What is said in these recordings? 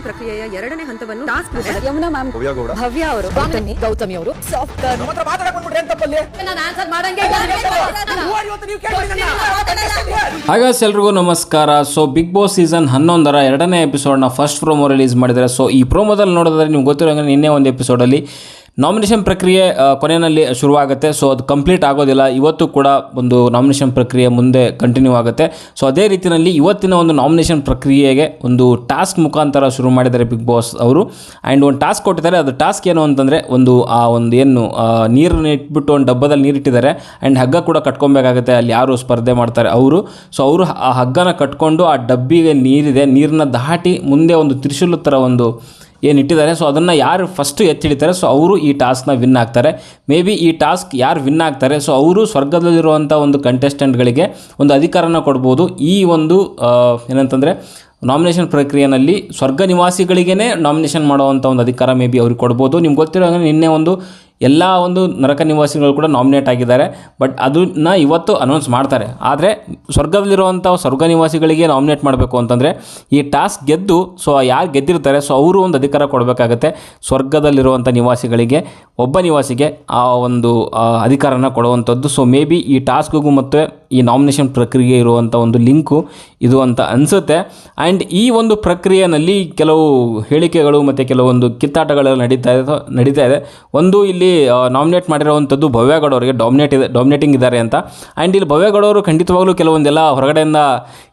ಪ್ರಕ್ರಿಯೆಯ ಎರಡನೇ ಹಂತವನ್ನು ಟಾಸ್ಕ್ ಯಮುನಾ ಮ್ಯಾಮ್, ಭವ್ಯ ಅವರು, ಗೌತಮಿ ಅವರು ಸಾಫ್ಟ್ವೇರ್ ಹಾಗಾದ್ರೆ ಎಲ್ರಿಗೂ ನಮಸ್ಕಾರ. ಸೊ ಬಿಗ್ ಬಾಸ್ ಸೀಸನ್ 11ರ ಎರಡನೇ ಎಪಿಸೋಡ್ನ ಫಸ್ಟ್ ಪ್ರೋಮೋ ರಿಲೀಸ್ ಮಾಡಿದ್ದಾರೆ. ಸೊ ಈ ಪ್ರೋಮೋದಲ್ಲಿ ನೋಡಿದ್ರೆ ನಿಮ್ಗೆ ಗೊತ್ತಿರೋ ನಿನ್ನೆ ಒಂದು ಎಪಿಸೋಡಲ್ಲಿ ನಾಮಿನೇಷನ್ ಪ್ರಕ್ರಿಯೆ ಕೊನೆಯಲ್ಲಿ ಶುರುವಾಗುತ್ತೆ. ಸೊ ಅದು ಕಂಪ್ಲೀಟ್ ಆಗೋದಿಲ್ಲ, ಇವತ್ತು ಕೂಡ ಒಂದು ನಾಮಿನೇಷನ್ ಪ್ರಕ್ರಿಯೆ ಮುಂದೆ ಕಂಟಿನ್ಯೂ ಆಗುತ್ತೆ. ಸೊ ಅದೇ ರೀತಿಯಲ್ಲಿ ಇವತ್ತಿನ ಒಂದು ನಾಮಿನೇಷನ್ ಪ್ರಕ್ರಿಯೆಗೆ ಒಂದು ಟಾಸ್ಕ್ ಮುಖಾಂತರ ಶುರು ಮಾಡಿದ್ದಾರೆ ಬಿಗ್ ಬಾಸ್ ಅವರು. ಆ್ಯಂಡ್ ಒಂದು ಟಾಸ್ಕ್ ಕೊಟ್ಟಿದ್ದಾರೆ. ಅದು ಟಾಸ್ಕ್ ಏನು ಅಂತಂದರೆ ಏನು ನೀರನ್ನು ಇಟ್ಬಿಟ್ಟು ಒಂದು ಡಬ್ಬದಲ್ಲಿ ನೀರಿಟ್ಟಿದ್ದಾರೆ ಆ್ಯಂಡ್ ಹಗ್ಗ ಕೂಡ ಕಟ್ಕೊಬೇಕಾಗುತ್ತೆ. ಅಲ್ಲಿ ಯಾರು ಸ್ಪರ್ಧೆ ಮಾಡ್ತಾರೆ ಅವರು. ಸೊ ಅವರು ಆ ಹಗ್ಗನ ಕಟ್ಕೊಂಡು ಆ ಡಬ್ಬಿಗೆ ನೀರನ್ನ ದಾಟಿ ಮುಂದೆ ಒಂದು ತ್ರಿಶೂಲ ಥರ ಒಂದು ಏನು ಇಟ್ಟಿದ್ದಾರೆ. ಸೊ ಅದನ್ನು ಯಾರು ಫಸ್ಟು ಎತ್ತಿಡಿತಾರೆ ಸೊ ಅವರು ಈ ಟಾಸ್ಕ್ನ ವಿನ್ ಆಗ್ತಾರೆ. ಮೇ ಬಿ ಈ ಟಾಸ್ಕ್ ಯಾರು ವಿನ್ ಆಗ್ತಾರೆ ಸೊ ಅವರು ಸ್ವರ್ಗದಲ್ಲಿರುವಂಥ ಒಂದು ಕಂಟೆಸ್ಟೆಂಟ್ಗಳಿಗೆ ಒಂದು ಅಧಿಕಾರನ ಕೊಡ್ಬೋದು. ಈ ಒಂದು ಏನಂತಂದರೆ ನಾಮಿನೇಷನ್ ಪ್ರಕ್ರಿಯೆಯಲ್ಲಿ ಸ್ವರ್ಗ ನಿವಾಸಿಗಳಿಗೇ ನಾಮಿನೇಷನ್ ಮಾಡುವಂಥ ಒಂದು ಅಧಿಕಾರ ಮೇ ಬಿ ಅವ್ರಿಗೆ ಕೊಡ್ಬೋದು. ನಿಮ್ಗೆ ಗೊತ್ತಿರೋ ನಿನ್ನೆ ಎಲ್ಲ ನರಕ ನಿವಾಸಿಗಳು ಕೂಡ ನಾಮಿನೇಟ್ ಆಗಿದ್ದಾರೆ. ಬಟ್ ಅದನ್ನು ಇವತ್ತು ಅನೌನ್ಸ್ ಮಾಡ್ತಾರೆ. ಆದರೆ ಸ್ವರ್ಗದಲ್ಲಿರುವಂಥ ಸ್ವರ್ಗ ನಿವಾಸಿಗಳಿಗೆ ನಾಮಿನೇಟ್ ಮಾಡಬೇಕು ಅಂತಂದರೆ ಈ ಟಾಸ್ಕ್ ಗೆದ್ದು ಸೊ ಯಾರು ಗೆದ್ದಿರ್ತಾರೆ ಸೊ ಅವರು ಒಂದು ಅಧಿಕಾರ ಕೊಡಬೇಕಾಗತ್ತೆ. ಸ್ವರ್ಗದಲ್ಲಿರುವಂಥ ನಿವಾಸಿಗಳಿಗೆ ಒಬ್ಬ ನಿವಾಸಿಗೆ ಆ ಒಂದು ಅಧಿಕಾರನ ಕೊಡುವಂಥದ್ದು. ಸೊ ಮೇ ಬಿ ಈ ಟಾಸ್ಕ್ಗೂ ಮತ್ತು ಈ ನಾಮಿನೇಷನ್ ಪ್ರಕ್ರಿಯೆ ಇರುವಂಥ ಒಂದು ಲಿಂಕು ಇದು ಅಂತ ಅನಿಸುತ್ತೆ. ಆ್ಯಂಡ್ ಈ ಒಂದು ಪ್ರಕ್ರಿಯೆಯಲ್ಲಿ ಕೆಲವು ಹೇಳಿಕೆಗಳು ಮತ್ತು ಕೆಲವೊಂದು ಕಿತ್ತಾಟಗಳೆಲ್ಲ ನಡೀತಾ ಇದೆ. ಒಂದು ಇಲ್ಲಿ ನಾಮಿನೇಟ್ ಮಾಡಿರೋವಂಥದ್ದು ಭವ್ಯಗೌಡ ಅವರಿಗೆ ಡಾಮಿನೇಟಿಂಗ್ ಇದ್ದಾರೆ ಅಂತ. ಆ್ಯಂಡ್ ಇಲ್ಲಿ ಭವ್ಯಗೌಡ ಅವರು ಖಂಡಿತವಾಗ್ಲೂ ಕೆಲವೊಂದೆಲ್ಲ ಹೊರಗಡೆಯಿಂದ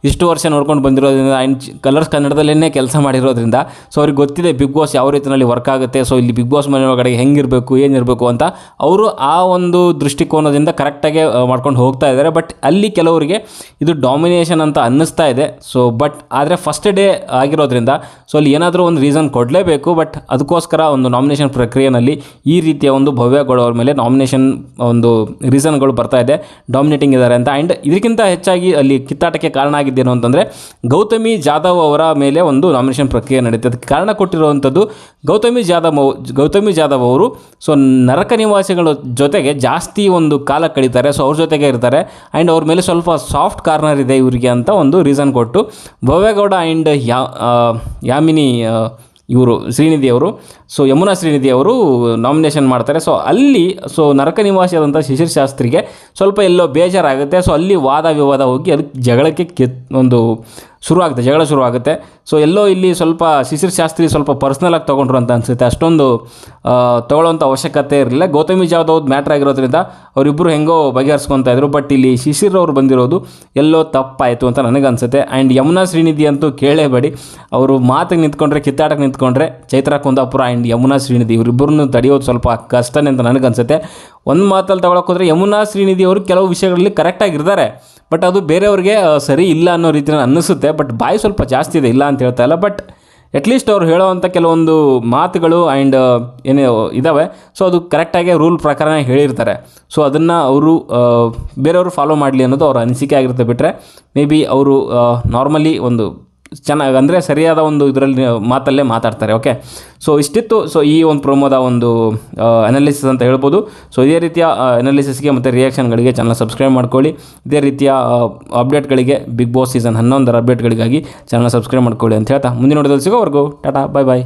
ಇಷ್ಟು ವರ್ಷ ನೋಡ್ಕೊಂಡು ಬಂದಿರೋದ್ರಿಂದ ಆ್ಯಂಡ್ ಕಲರ್ಸ್ ಕನ್ನಡದಲ್ಲೇ ಕೆಲಸ ಮಾಡಿರೋದ್ರಿಂದ ಸೊ ಅವ್ರಿಗೆ ಗೊತ್ತಿದೆ ಬಿಗ್ ಬಾಸ್ ಯಾವ ರೀತಿಯಲ್ಲಿ ವರ್ಕ್ ಆಗುತ್ತೆ. ಸೊ ಇಲ್ಲಿ ಬಿಗ್ ಬಾಸ್ ಮನೆ ಒಳಗಡೆ ಹೆಂಗಿರಬೇಕು ಏನಿರಬೇಕು ಅಂತ ಅವರು ಆ ಒಂದು ದೃಷ್ಟಿಕೋನದಿಂದ ಕರೆಕ್ಟಾಗಿ ಮಾಡ್ಕೊಂಡು ಹೋಗ್ತಾ ಇದ್ದಾರೆ. ಬಟ್ ಅಲ್ಲಿ ಕೆಲವರಿಗೆ ಇದು ಡಾಮಿನೇಷನ್ ಅಂತ ಅನ್ನಿಸ್ತಾ ಇದೆ. ಸೊ ಬಟ್ ಆದರೆ ಫಸ್ಟ್ ಡೇ ಆಗಿರೋದ್ರಿಂದ ಸೊ ಅಲ್ಲಿ ಏನಾದರೂ ಒಂದು ರೀಸನ್ ಕೊಡಲೇಬೇಕು. ಬಟ್ ಅದಕ್ಕೋಸ್ಕರ ಒಂದು ನಾಮಿನೇಷನ್ ಪ್ರಕ್ರಿಯೆಯಲ್ಲಿ ಈ ರೀತಿಯ ಒಂದು ಭವ್ಯಗೌಡ ಅವ್ರ ಮೇಲೆ ನಾಮಿನೇಷನ್ ಒಂದು ರೀಸನ್ಗಳು ಬರ್ತಾ ಇದೆ, ಡಾಮಿನೇಟಿಂಗ್ ಇದ್ದಾರೆ ಅಂತ. ಆ್ಯಂಡ್ ಇದಕ್ಕಿಂತ ಹೆಚ್ಚಾಗಿ ಅಲ್ಲಿ ಕಿತ್ತಾಟಕ್ಕೆ ಕಾರಣ ಆಗಿದ್ದೇನು ಅಂತಂದರೆ ಗೌತಮಿ ಜಾಧವ್ ಅವರ ಮೇಲೆ ಒಂದು ನಾಮಿನೇಷನ್ ಪ್ರಕ್ರಿಯೆ ನಡೀತದೆ. ಅದಕ್ಕೆ ಕಾರಣ ಕೊಟ್ಟಿರುವಂಥದ್ದು ಗೌತಮಿ ಜಾಧವ್ ಅವರು ಸೊ ನರಕ ನಿವಾಸಿಗಳ ಜೊತೆಗೆ ಜಾಸ್ತಿ ಒಂದು ಕಾಲ ಕಳೀತಾರೆ. ಸೊ ಅವ್ರ ಜೊತೆಗೆ ಇರ್ತಾರೆ ಆ್ಯಂಡ್ ಅವ್ರ ಮೇಲೆ ಸ್ವಲ್ಪ ಸಾಫ್ಟ್ ಕಾರ್ನರ್ ಇದೆ ಇವರಿಗೆ ಅಂತ ಒಂದು ರೀಸನ್ ಕೊಟ್ಟು ಭವ್ಯಗೌಡ ಆ್ಯಂಡ್ ಯಾಮಿನಿ ಇವರು ಶ್ರೀನಿಧಿ ಅವರು ಸೊ ಯಮುನಾ ಶ್ರೀನಿಧಿ ಅವರು ನಾಮಿನೇಷನ್ ಮಾಡ್ತಾರೆ. ಸೊ ಅಲ್ಲಿ ಸೊ ನರಕ ನಿವಾಸಿಯಾದಂಥ ಶಿಶಿರ್ ಶಾಸ್ತ್ರಿಗೆ ಸ್ವಲ್ಪ ಎಲ್ಲೋ ಬೇಜಾರಾಗುತ್ತೆ. ಸೊ ಅಲ್ಲಿ ವಾದ ವಿವಾದ ಹೋಗಿ ಅದಕ್ಕೆ ಜಗಳಕ್ಕೆ ಜಗಳ ಶುರುವಾಗುತ್ತೆ. ಸೊ ಎಲ್ಲೋ ಇಲ್ಲಿ ಸ್ವಲ್ಪ ಶಿಶಿರ್ ಶಾಸ್ತ್ರಿ ಸ್ವಲ್ಪ ಪರ್ಸ್ನಲಾಗಿ ತೊಗೊಂಡ್ರು ಅಂತ ಅನಿಸುತ್ತೆ. ಅಷ್ಟೊಂದು ತೊಗೊಳ್ಳೋವಂಥ ಅವಶ್ಯಕತೆ ಇರಲಿಲ್ಲ. ಗೌತಮಿ ಜಾಧವ್ ಮ್ಯಾಟ್ರ್ ಆಗಿರೋದ್ರಿಂದ ಅವರಿಬ್ಬರು ಹೆಂಗೋ ಬಗೆಹರಿಸ್ಕೊತಾ ಇದ್ರು. ಬಟ್ ಇಲ್ಲಿ ಶಿಶಿರ್ ಅವರು ಬಂದಿರೋದು ಎಲ್ಲೋ ತಪ್ಪಾಯಿತು ಅಂತ ನನಗನ್ಸುತ್ತೆ. ಆ್ಯಂಡ್ ಯಮುನಾ ಶ್ರೀನಿಧಿ ಅಂತೂ ಕೇಳೇಬೇಡಿ. ಅವರು ಮಾತಿಗೆ ನಿಂತ್ಕೊಂಡ್ರೆ ಕಿತ್ತಾಟಕ್ಕೆ ನಿಂತ್ಕೊಂಡ್ರೆ ಚೈತ್ರಾ ಕುಂದಾಪುರ ಆ್ಯಂಡ್ ಯಮುನಾ ಶ್ರೀನಿಧಿ ಇವರಿಬ್ಬರನ್ನು ತಡೆಯೋದು ಸ್ವಲ್ಪ ಕಷ್ಟನೇ ಅಂತ ನನಗನ್ಸುತ್ತೆ. ಒಂದು ಮಾತಲ್ಲಿ ತಗೊಳಕ್ಕೆ ಹೋದರೆ ಯಮುನಾ ಶ್ರೀನಿಧಿ ಅವರು ಕೆಲವು ವಿಷಯಗಳಲ್ಲಿ ಕರೆಕ್ಟಾಗಿರ್ತಾರೆ. ಬಟ್ ಅದು ಬೇರೆಯವ್ರಿಗೆ ಸರಿ ಇಲ್ಲ ಅನ್ನೋ ರೀತಿಯಲ್ಲಿ ಅನ್ನಿಸುತ್ತೆ. ಬಟ್ ಬಾಯಿ ಸ್ವಲ್ಪ ಜಾಸ್ತಿ ಇದೆ, ಇಲ್ಲ ಅಂತ ಹೇಳ್ತಾ ಇಲ್ಲ. ಬಟ್ ಅಟ್ಲೀಸ್ಟ್ ಅವ್ರು ಹೇಳೋವಂಥ ಕೆಲವೊಂದು ಮಾತುಗಳು ಆ್ಯಂಡ್ ಏನೇ ಇದ್ದಾವೆ ಸೊ ಅದು ಕರೆಕ್ಟಾಗಿ ರೂಲ್ ಪ್ರಕಾರನೇ ಹೇಳಿರ್ತಾರೆ. ಸೊ ಅದನ್ನು ಅವರು ಬೇರೆಯವರು ಫಾಲೋ ಮಾಡಲಿ ಅನ್ನೋದು ಅವ್ರ ಅನಿಸಿಕೆ ಆಗಿರುತ್ತೆ. ಬಿಟ್ಟರೆ ಮೇ ಬಿ ಅವರು ನಾರ್ಮಲಿ ಒಂದು ಚೆನ್ನಾಗಿ ಅಂದರೆ ಸರಿಯಾದ ಒಂದು ಇದರಲ್ಲಿ ಮಾತಲ್ಲೇ ಮಾತಾಡ್ತಾರೆ. ಓಕೆ, ಸೊ ಇಷ್ಟಿತ್ತು. ಸೊ ಈ ಒಂದು ಪ್ರೋಮೋದ ಒಂದು ಅನಾಲಿಸಿಸ್ ಅಂತ ಹೇಳ್ಬೋದು. ಸೊ ಇದೇ ರೀತಿಯ ಅನಾಲಿಸಿಸ್ಗೆ ಮತ್ತು ರಿಯಾಕ್ಷನ್ಗಳಿಗೆ ಚಾನಲ್ ಸಬ್ಸ್ಕ್ರೈಬ್ ಮಾಡ್ಕೊಳ್ಳಿ. ಇದೇ ರೀತಿಯ ಅಪ್ಡೇಟ್ಗಳಿಗೆ ಬಿಗ್ ಬಾಸ್ ಸೀಸನ್ 11ರ ಅಪ್ಡೇಟ್ಗಳಿಗಾಗಿ ಚಾನಲ್ ಸಬ್ಸ್ಕ್ರೈಬ್ ಮಾಡ್ಕೊಳ್ಳಿ ಅಂತ ಹೇಳ್ತಾ ಮುಂದಿನ ನೋಡೋದಲ್ಲಿ ಸಿಗೋವರೆಗೂ ಟಾಟಾ, ಬಾಯ್ ಬಾಯ್.